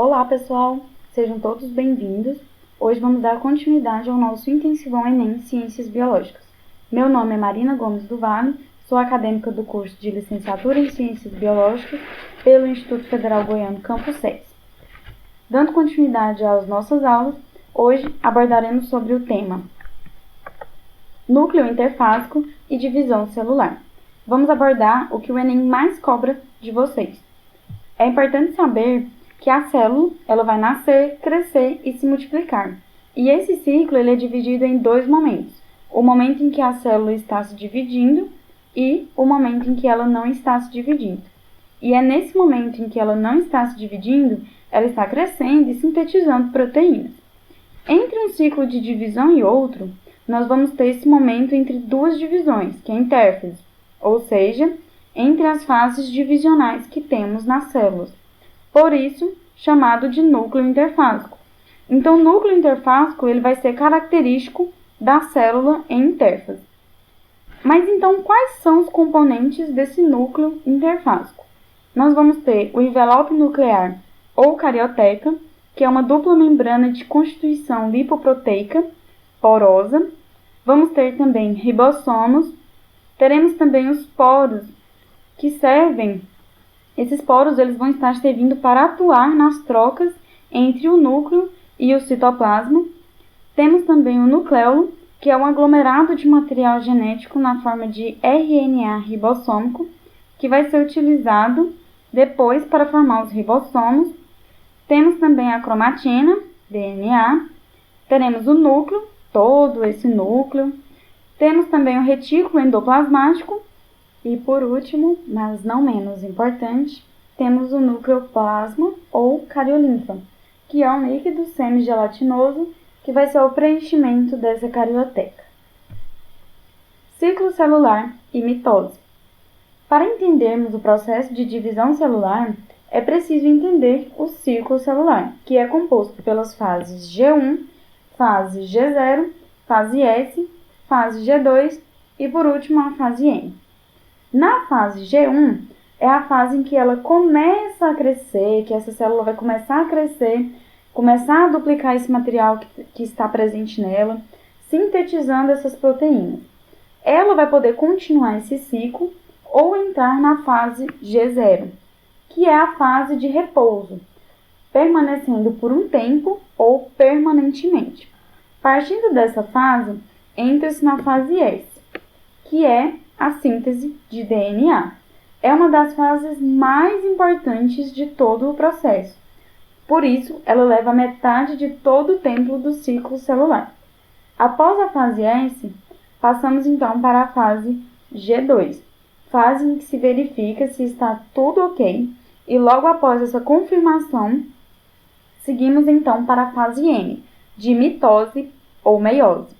Olá, pessoal! Sejam todos bem-vindos. Hoje vamos dar continuidade ao nosso intensivão Enem Ciências Biológicas. Meu nome é Marina Gomes do Vale, sou acadêmica do curso de Licenciatura em Ciências Biológicas pelo Instituto Federal Goiano Campus SES. Dando continuidade às nossas aulas, hoje abordaremos sobre o tema núcleo interfásico e divisão celular. Vamos abordar o que o Enem mais cobra de vocês. É importante saber que a célula ela vai nascer, crescer e se multiplicar. E esse ciclo ele é dividido em dois momentos. O momento em que a célula está se dividindo e o momento em que ela não está se dividindo. E é nesse momento em que ela não está se dividindo, ela está crescendo e sintetizando proteínas. Entre um ciclo de divisão e outro, nós vamos ter esse momento entre duas divisões, que é a intérfase, ou seja, entre as fases divisionais que temos nas células. Por isso, chamado de núcleo interfásico. Então, o núcleo interfásico ele vai ser característico da célula em intérfase. Mas então, quais são os componentes desse núcleo interfásico? Nós vamos ter o envelope nuclear ou carioteca, que é uma dupla membrana de constituição lipoproteica porosa. Vamos ter também ribossomos. Teremos também os poros, que servem. Esses poros eles vão estar servindo para atuar nas trocas entre o núcleo e o citoplasma. Temos também o nucleolo, que é um aglomerado de material genético na forma de RNA ribossômico, que vai ser utilizado depois para formar os ribossomos. Temos também a cromatina, DNA. Teremos o núcleo, todo esse núcleo. Temos também o retículo endoplasmático. E por último, mas não menos importante, temos o nucleoplasma ou cariolinfa, que é um líquido semigelatinoso que vai ser o preenchimento dessa carioteca. Ciclo celular e mitose. Para entendermos o processo de divisão celular, é preciso entender o ciclo celular, que é composto pelas fases G1, fase G0, fase S, fase G2 e por último a fase M. Na fase G1, é a fase em que ela começa a crescer, que essa célula vai começar a crescer, começar a duplicar esse material que está presente nela, sintetizando essas proteínas. Ela vai poder continuar esse ciclo ou entrar na fase G0, que é a fase de repouso, permanecendo por um tempo ou permanentemente. Partindo dessa fase, entra-se na fase S, que é a síntese de DNA. É uma das fases mais importantes de todo o processo. Por isso, ela leva metade de todo o tempo do ciclo celular. Após a fase S, passamos então para a fase G2, fase em que se verifica se está tudo ok, e logo após essa confirmação, seguimos então para a fase M, de mitose ou meiose.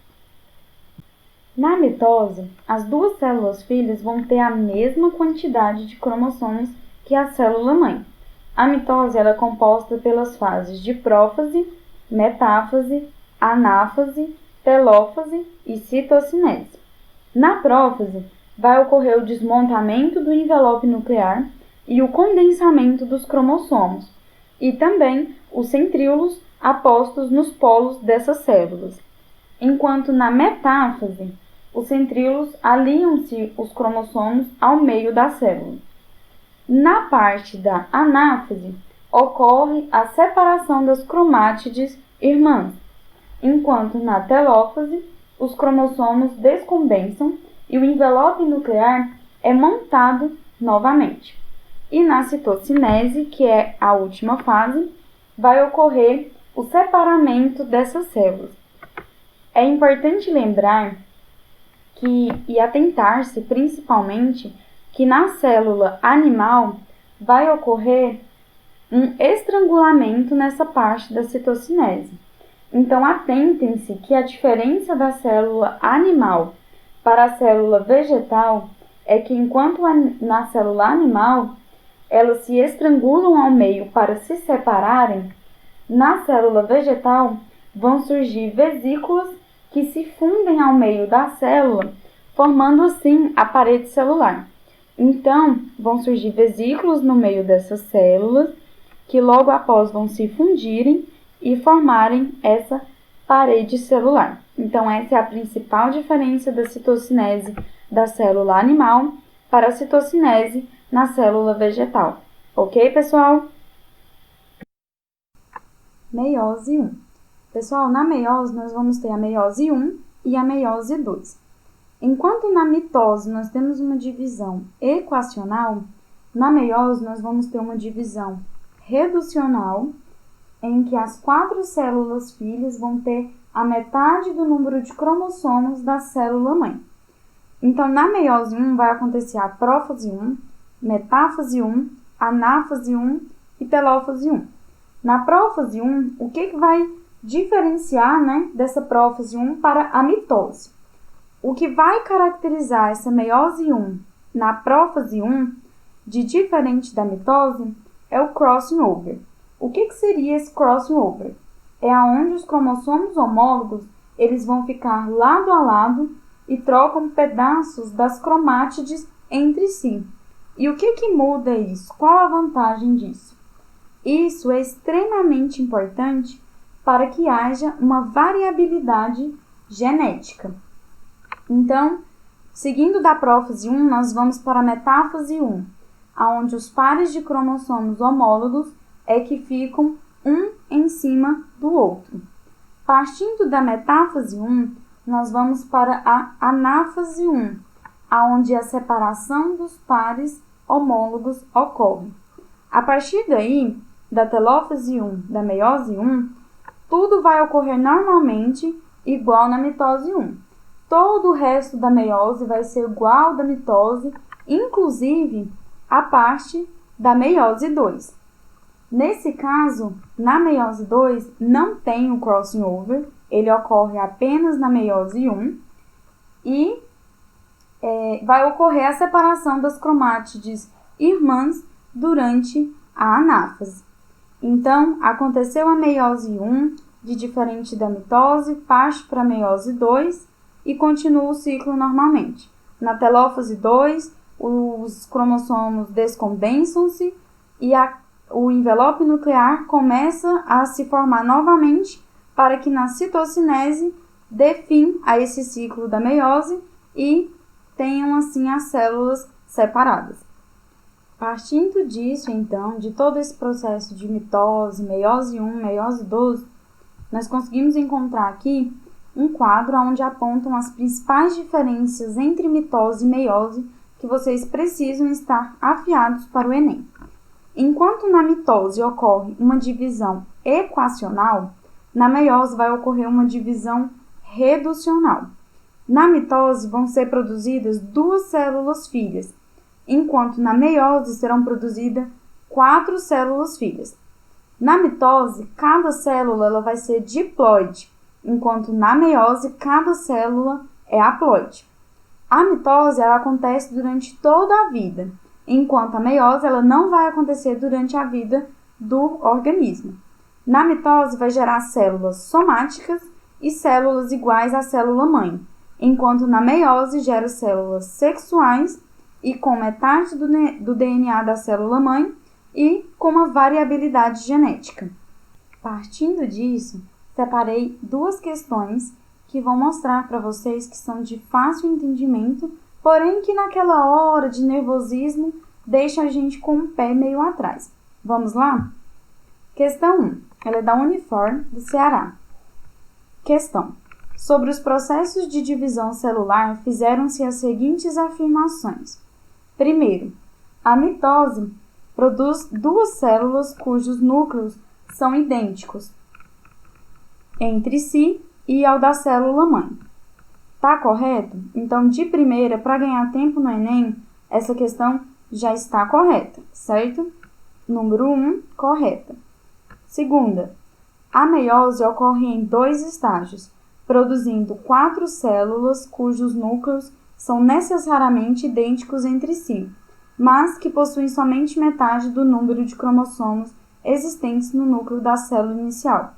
Na mitose, as duas células filhas vão ter a mesma quantidade de cromossomos que a célula mãe. A mitose ela é composta pelas fases de prófase, metáfase, anáfase, telófase e citocinese. Na prófase, vai ocorrer o desmontamento do envelope nuclear e o condensamento dos cromossomos, e também os centríolos apostos nos polos dessas células. Enquanto na metáfase, os centríolos aliam-se os cromossomos ao meio da célula. Na parte da anáfase, ocorre a separação das cromátides irmãs, enquanto na telófase, os cromossomos descondensam e o envelope nuclear é montado novamente. E na citocinese, que é a última fase, vai ocorrer o separamento dessas células. É importante lembrar e atentar-se principalmente que na célula animal vai ocorrer um estrangulamento nessa parte da citocinese. Então, atentem-se que a diferença da célula animal para a célula vegetal é que enquanto na célula animal elas se estrangulam ao meio para se separarem, na célula vegetal vão surgir vesículas que se fundem ao meio da célula, formando assim a parede celular. Então, vão surgir vesículos no meio dessas células que logo após vão se fundirem e formarem essa parede celular. Então, essa é a principal diferença da citocinese da célula animal para a citocinese na célula vegetal. Ok, pessoal? Meiose 1. Pessoal, na meiose nós vamos ter a meiose 1 e a meiose 2. Enquanto na mitose nós temos uma divisão equacional, na meiose nós vamos ter uma divisão reducional, em que as 4 células filhas vão ter a metade do número de cromossomos da célula mãe. Então, na meiose 1 vai acontecer a prófase 1, metáfase 1, anáfase 1 e telófase 1. Na prófase 1, o que vai diferenciar, dessa prófase 1 para a mitose? O que vai caracterizar essa meiose 1 na prófase 1, de diferente da mitose, é o crossing over. O que seria esse crossing over? É onde os cromossomos homólogos eles vão ficar lado a lado e trocam pedaços das cromátides entre si. E o que muda isso? Qual a vantagem disso? Isso é extremamente importante para que haja uma variabilidade genética. Então, seguindo da prófase 1, nós vamos para a metáfase 1, onde os pares de cromossomos homólogos é que ficam um em cima do outro. Partindo da metáfase 1, nós vamos para a anáfase 1, onde a separação dos pares homólogos ocorre. A partir daí, da telófase 1, da meiose 1, tudo vai ocorrer normalmente igual na mitose 1. Todo o resto da meiose vai ser igual da mitose, inclusive a parte da meiose 2. Nesse caso, na meiose 2, não tem o crossing over, ele ocorre apenas na meiose 1 e vai ocorrer a separação das cromátides irmãs durante a anáfase. Então, aconteceu a meiose 1, de diferente da mitose, parte para a meiose 2 e continua o ciclo normalmente. Na telófase 2, os cromossomos descondensam-se e o envelope nuclear começa a se formar novamente para que na citocinese dê fim a esse ciclo da meiose e tenham assim as células separadas. Partindo disso, então, de todo esse processo de mitose, meiose 1, meiose 2, nós conseguimos encontrar aqui um quadro onde apontam as principais diferenças entre mitose e meiose que vocês precisam estar afiados para o Enem. Enquanto na mitose ocorre uma divisão equacional, na meiose vai ocorrer uma divisão reducional. Na mitose vão ser produzidas 2 células filhas, enquanto na meiose serão produzidas 4 células filhas. Na mitose, cada célula ela vai ser diploide, enquanto na meiose, cada célula é haploide. A mitose ela acontece durante toda a vida, enquanto a meiose ela não vai acontecer durante a vida do organismo. Na mitose, vai gerar células somáticas e células iguais à célula-mãe, enquanto na meiose gera células sexuais e com metade do DNA da célula-mãe e com uma variabilidade genética. Partindo disso, separei 2 questões que vão mostrar para vocês que são de fácil entendimento, porém que naquela hora de nervosismo deixa a gente com o pé meio atrás. Vamos lá? Questão 1. Ela é da Unifor, do Ceará. Questão. Sobre os processos de divisão celular, fizeram-se as seguintes afirmações. Primeiro, a mitose produz 2 células cujos núcleos são idênticos entre si e ao da célula-mãe. Tá correto? Então, de primeira, para ganhar tempo no Enem, essa questão já está correta, certo? Número 1, correta. Segunda, a meiose ocorre em 2 estágios, produzindo 4 células cujos núcleos são necessariamente idênticos entre si, mas que possuem somente metade do número de cromossomos existentes no núcleo da célula inicial.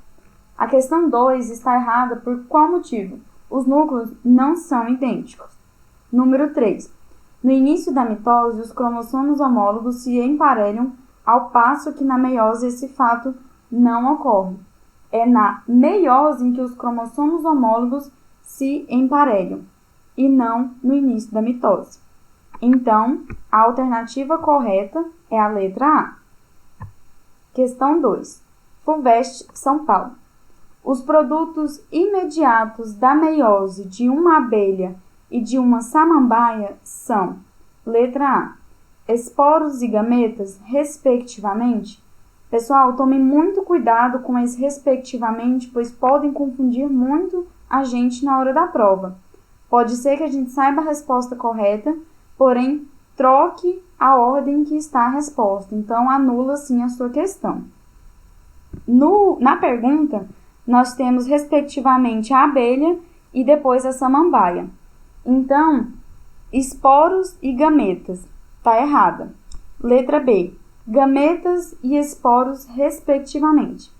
A questão 2 está errada por qual motivo? Os núcleos não são idênticos. Número 3. No início da mitose, os cromossomos homólogos se emparelham ao passo que na meiose esse fato não ocorre. É na meiose em que os cromossomos homólogos se emparelham, e não no início da mitose. Então, a alternativa correta é a letra A. Questão 2. FUVEST, São Paulo. Os produtos imediatos da meiose de uma abelha e de uma samambaia são: letra A, esporos e gametas, respectivamente. Pessoal, tomem muito cuidado com esse respectivamente, pois podem confundir muito a gente na hora da prova. Pode ser que a gente saiba a resposta correta, porém troque a ordem que está a resposta. Então, anula sim a sua questão. Na pergunta, nós temos respectivamente a abelha e depois a samambaia. Então, esporos e gametas. Está errada. Letra B. Gametas e esporos, respectivamente.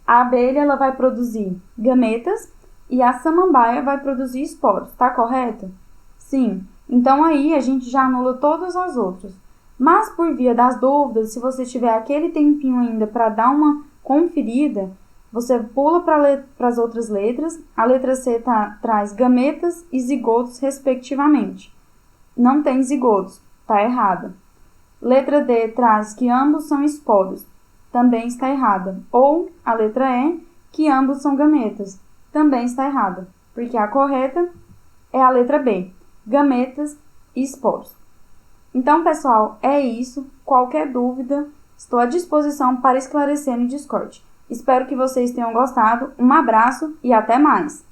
A abelha ela vai produzir gametas e a samambaia vai produzir esporos. Está correto? Sim. Então, aí a gente já anula todas as outras. Mas, por via das dúvidas, se você tiver aquele tempinho ainda para dar uma conferida, você pula para as outras letras. A letra C traz gametas e zigotos, respectivamente. Não tem zigotos. Está errada. Letra D traz que ambos são esporos. Também está errada. Ou a letra E, que ambos são gametas. Também está errada. Porque a correta é a letra B. Gametas e esporos. Então, pessoal, é isso. Qualquer dúvida, estou à disposição para esclarecer no Discord. Espero que vocês tenham gostado. Um abraço e até mais!